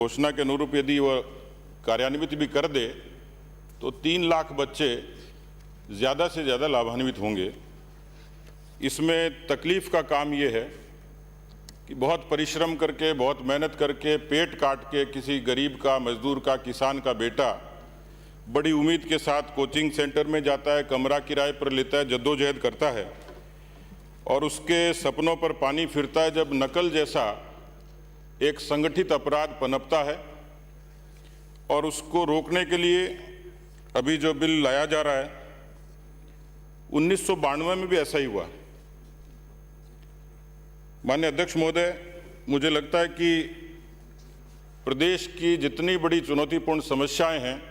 घोषणा के अनुरूप यदि वह कार्यान्वित भी कर दे तो 3 लाख बच्चे ज़्यादा से ज़्यादा लाभान्वित होंगे। इसमें तकलीफ़ का काम ये है कि बहुत परिश्रम करके, बहुत मेहनत करके, पेट काट के किसी गरीब का, मजदूर का, किसान का बेटा बड़ी उम्मीद के साथ कोचिंग सेंटर में जाता है, कमरा किराए पर लेता है, जद्दोजहद करता है और उसके सपनों पर पानी फिरता है जब नकल जैसा एक संगठित अपराध पनपता है। और उसको रोकने के लिए अभी जो बिल लाया जा रहा है, 1992 में भी ऐसा ही हुआ। माननीय अध्यक्ष महोदय, मुझे लगता है कि प्रदेश की जितनी बड़ी चुनौतीपूर्ण समस्याएं हैं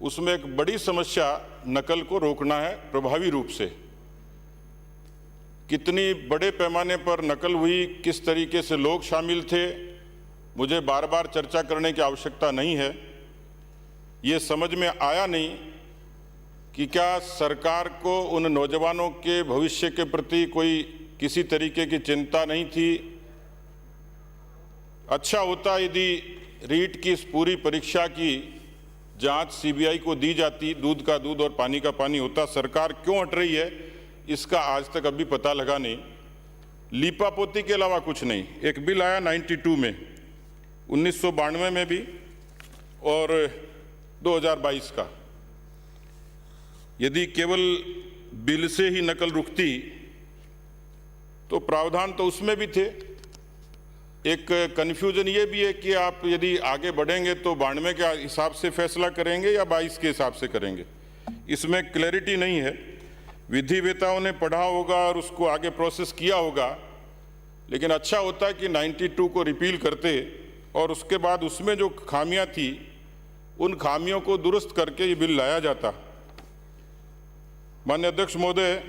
उसमें एक बड़ी समस्या नकल को रोकना है प्रभावी रूप से। कितनी बड़े पैमाने पर नकल हुई, किस तरीके से लोग शामिल थे, मुझे बार बार चर्चा करने की आवश्यकता नहीं है। ये समझ में आया नहीं कि क्या सरकार को उन नौजवानों के भविष्य के प्रति कोई किसी तरीके की चिंता नहीं थी। अच्छा होता यदि रीट की इस पूरी परीक्षा की जांच सीबीआई को दी जाती, दूध का दूध और पानी का पानी होता। सरकार क्यों हट रही है इसका आज तक अभी पता लगा नहीं। लीपापोती के अलावा कुछ नहीं। एक बिल आया 92 में, 1992 में भी और 2022 का। यदि केवल बिल से ही नकल रुकती तो प्रावधान तो उसमें भी थे। एक कन्फ्यूजन ये भी है कि आप यदि आगे बढ़ेंगे तो 92 के हिसाब से फैसला करेंगे या 22 के हिसाब से करेंगे, इसमें क्लैरिटी नहीं है। विधिवेताओं ने पढ़ा होगा और उसको आगे प्रोसेस किया होगा, लेकिन अच्छा होता है कि 92 को रिपील करते और उसके बाद उसमें जो खामियां थी उन खामियों को दुरुस्त करके ये बिल लाया जाता। माननीय अध्यक्ष महोदय,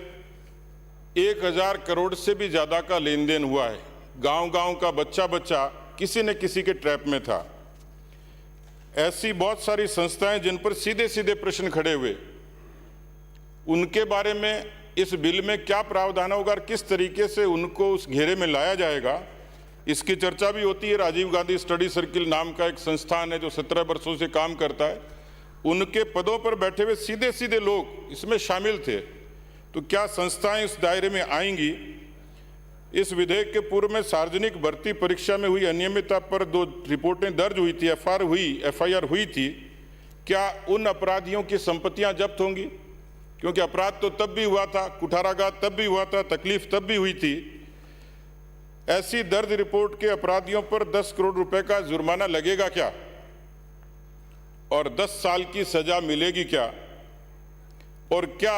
1000 करोड़ से भी ज़्यादा का लेन देन हुआ है। गांव-गांव का बच्चा बच्चा किसी न किसी के ट्रैप में था। ऐसी बहुत सारी संस्थाएं जिन पर सीधे सीधे प्रश्न खड़े हुए, उनके बारे में इस बिल में क्या प्रावधान होगा और किस तरीके से उनको उस घेरे में लाया जाएगा, इसकी चर्चा भी होती है। राजीव गांधी स्टडी सर्किल नाम का एक संस्थान है जो 17 वर्षों से काम करता है। उनके पदों पर बैठे हुए सीधे सीधे लोग इसमें शामिल थे। तो क्या संस्थाएं इस दायरे में आएंगी? इस विधेयक के पूर्व में सार्वजनिक भर्ती परीक्षा में हुई अनियमितता पर 2 रिपोर्टें दर्ज हुई थी, एफआईआर हुई थी। क्या उन अपराधियों की संपत्तियां जब्त होंगी? क्योंकि अपराध तो तब भी हुआ था, कुठाराघात तब भी हुआ था, तकलीफ तब भी हुई थी। ऐसी दर्ज रिपोर्ट के अपराधियों पर 10 करोड़ रुपए का जुर्माना लगेगा क्या? और 10 साल की सजा मिलेगी क्या? और क्या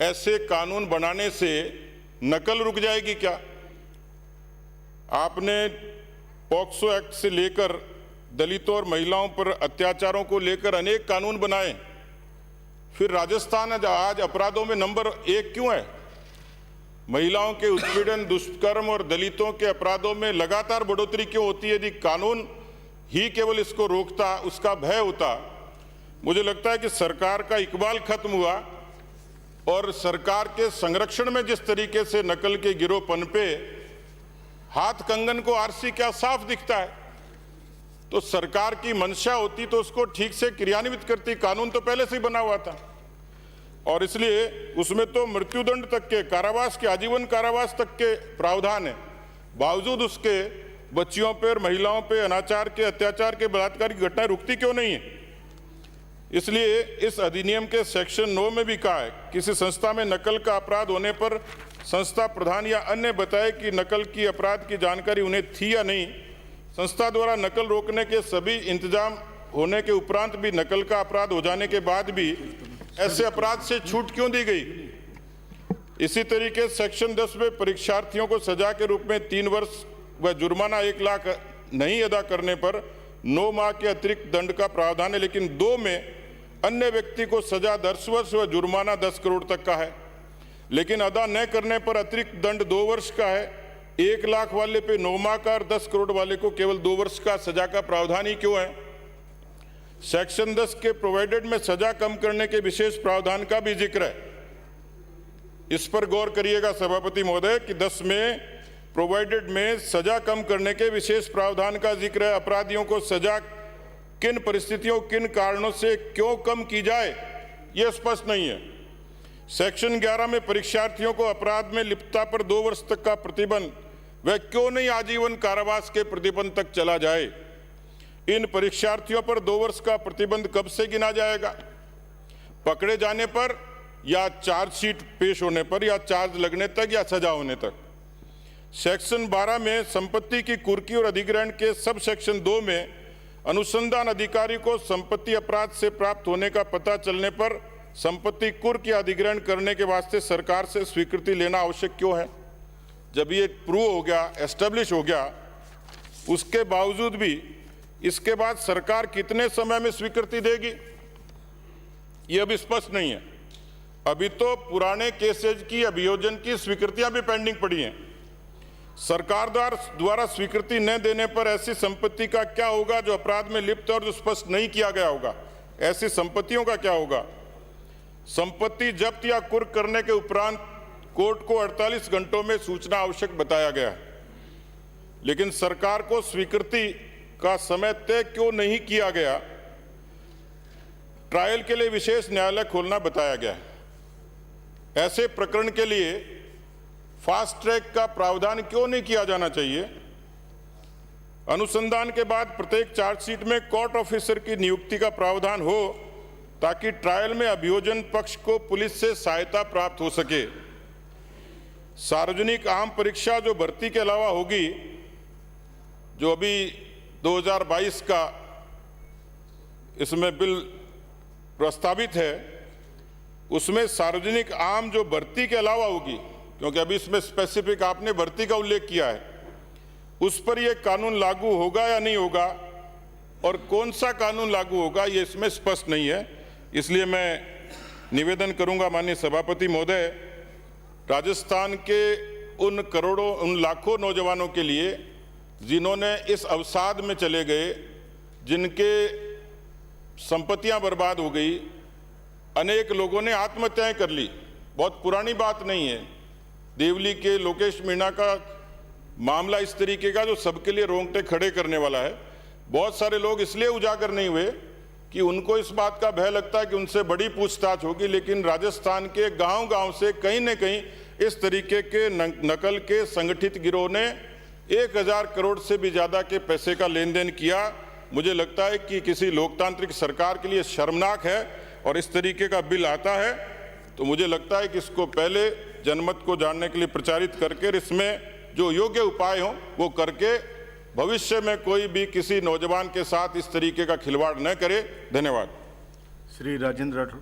ऐसे कानून बनाने से नकल रुक जाएगी क्या? आपने पॉक्सो एक्ट से लेकर दलितों और महिलाओं पर अत्याचारों को लेकर अनेक कानून बनाए, फिर राजस्थान आज अपराधों में नंबर 1 क्यों है? महिलाओं के उत्पीड़न, दुष्कर्म और दलितों के अपराधों में लगातार बढ़ोतरी क्यों होती है? यदि कानून ही केवल इसको रोकता, उसका भय होता, मुझे लगता है कि सरकार का इकबाल खत्म हुआ। और सरकार के संरक्षण में जिस तरीके से नकल के गिरोह पनपे, हाथ कंगन को आरसी क्या साफ दिखता है। तो सरकार की मंशा होती तो उसको ठीक से क्रियान्वित करती। कानून तो पहले से ही बना हुआ था और इसलिए उसमें तो मृत्युदंड तक के, कारावास के, आजीवन कारावास तक के प्रावधान है। बावजूद उसके बच्चियों पर, महिलाओं पर अनाचार के, अत्याचार के, बलात्कार की घटनाएं रुकती क्यों नहीं है? इसलिए इस अधिनियम के सेक्शन 9 में भी कहा है, किसी संस्था में नकल का अपराध होने पर संस्था प्रधान या अन्य बताए कि नकल की अपराध की जानकारी उन्हें थी या नहीं। संस्था द्वारा नकल रोकने के सभी इंतजाम होने के उपरांत भी नकल का अपराध हो जाने के बाद भी ऐसे अपराध से छूट क्यों दी गई? इसी तरीके सेक्शन 10 में परीक्षार्थियों को सजा के रूप में 3 वर्ष व जुर्माना 1 लाख नहीं अदा करने पर 9 माह के अतिरिक्त दंड का प्रावधान है, लेकिन 2 में अन्य व्यक्ति को सजा 10 वर्ष व जुर्माना 10 करोड़ तक का है। लेकिन अदा न करने पर अतिरिक्त दंड 2 वर्ष का है। 1 लाख वाले पे 9 माह का और 10 करोड़ वाले को केवल 2 वर्ष का सजा का प्रावधान ही क्यों है? सेक्शन 10 के प्रोवाइडेड में सजा कम करने के विशेष प्रावधान का भी जिक्र है। इस पर गौर करिएगा सभापति महोदय कि 10 में प्रोवाइडेड में सजा कम करने के विशेष प्रावधान का जिक्र है। अपराधियों को सजा किन परिस्थितियों, किन कारणों से क्यों कम की जाए, यह स्पष्ट नहीं है। सेक्शन 11 में परीक्षार्थियों को अपराध में लिप्तता पर 2 वर्ष तक का प्रतिबंध, वह क्यों नहीं आजीवन कारावास के प्रतिबंध तक चला जाए। इन परीक्षार्थियों पर 2 वर्ष का प्रतिबंध कब से गिना जाएगा? पकड़े जाने पर, या चार्जशीट पेश होने पर, या चार्ज लगने तक, या सजा होने तक। सेक्शन 12 में संपत्ति की कुर्की और अधिग्रहण के सब सेक्शन 2 में अनुसंधान अधिकारी को संपत्ति अपराध से प्राप्त होने का पता चलने पर संपत्ति कुर्क या अधिग्रहण करने के वास्ते सरकार से स्वीकृति लेना आवश्यक क्यों है? जब ये प्रूव हो गया, एस्टेब्लिश हो गया, उसके बावजूद भी इसके बाद सरकार कितने समय में स्वीकृति देगी, ये अभी स्पष्ट नहीं है। अभी तो पुराने केसेज की अभियोजन की स्वीकृतियां भी पेंडिंग पड़ी हैं। सरकार द्वारा स्वीकृति न देने पर ऐसी संपत्ति का क्या होगा जो अपराध में लिप्त और जो स्पष्ट नहीं किया गया होगा? ऐसी संपत्तियों का क्या होगा? संपत्ति जब्त या कुर्क करने के उपरांत कोर्ट को 48 घंटों में सूचना आवश्यक बताया गया है, लेकिन सरकार को स्वीकृति का समय तय क्यों नहीं किया गया? ट्रायल के लिए विशेष न्यायालय खोलना बताया गया है। ऐसे प्रकरण के लिए फास्ट ट्रैक का प्रावधान क्यों नहीं किया जाना चाहिए? अनुसंधान के बाद प्रत्येक चार्जशीट में कोर्ट ऑफिसर की नियुक्ति का प्रावधान हो ताकि ट्रायल में अभियोजन पक्ष को पुलिस से सहायता प्राप्त हो सके। सार्वजनिक आम परीक्षा जो भर्ती के अलावा होगी, जो अभी 2022 का इसमें बिल प्रस्तावित है, उसमें सार्वजनिक आम जो भर्ती के अलावा होगी, क्योंकि अभी इसमें स्पेसिफिक आपने भर्ती का उल्लेख किया है, उस पर यह कानून लागू होगा या नहीं होगा और कौन सा कानून लागू होगा, ये इसमें स्पष्ट नहीं है। इसलिए मैं निवेदन करूंगा माननीय सभापति महोदय, राजस्थान के उन करोड़ों, उन लाखों नौजवानों के लिए जिन्होंने इस अवसाद में चले गए, जिनके संपत्तियां बर्बाद हो गई, अनेक लोगों ने आत्महत्याएं कर ली। बहुत पुरानी बात नहीं है। देवली के लोकेश मीणा का मामला इस तरीके का जो सबके लिए रोंगटे खड़े करने वाला है। बहुत सारे लोग इसलिए उजागर नहीं हुए कि उनको इस बात का भय लगता है कि उनसे बड़ी पूछताछ होगी, लेकिन राजस्थान के गांव-गांव से कहीं न कहीं इस तरीके के नकल के संगठित गिरोह ने 1000 करोड़ से भी ज़्यादा के पैसे का लेन देन किया। मुझे लगता है कि किसी लोकतांत्रिक सरकार के लिए शर्मनाक है, और इस तरीके का बिल आता है तो मुझे लगता है कि इसको पहले जनमत को जानने के लिए प्रचारित करके इसमें जो योग्य उपाय हों वो करके भविष्य में कोई भी किसी नौजवान के साथ इस तरीके का खिलवाड़ न करे। धन्यवाद। श्री राजेंद्र राठौड़।